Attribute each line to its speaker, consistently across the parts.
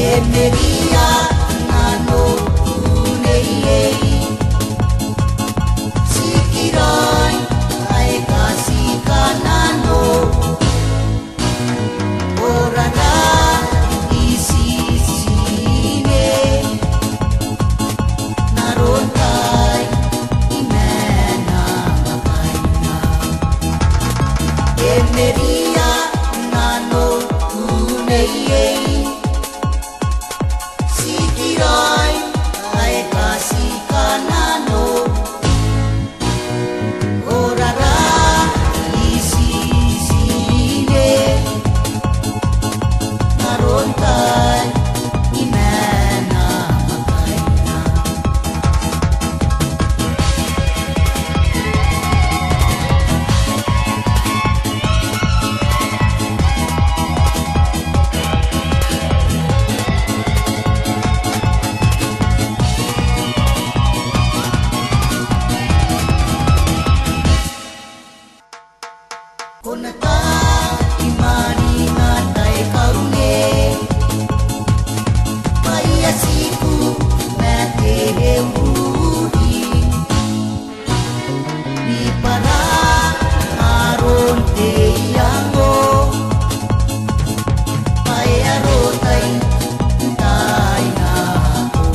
Speaker 1: Emeria nano unei Sikirai ai kasika nano Orana isisine Narontai imena makaina Emeria nano unei Sikirai ai kasika nano Orara isisine Narontai imena makaina Konata imani ngatai kaune Maya siku mate embudi Di para aron te yango Maya rotai tai ako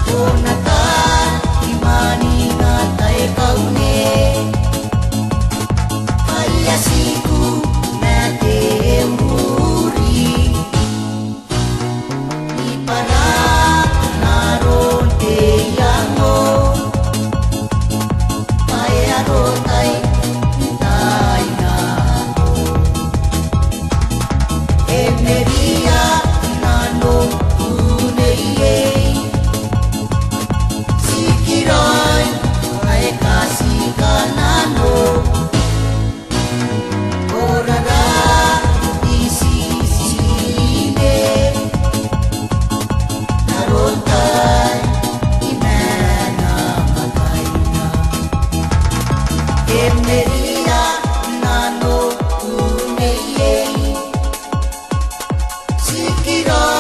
Speaker 1: Konata imani ngatai kaune Siku mate emburi Di para naron te yango Maya rotai tai nako Emeria nano unei Sikirai ai kasika nano Orara isisine Narontai imena makaina Emeria nano unei Sikirai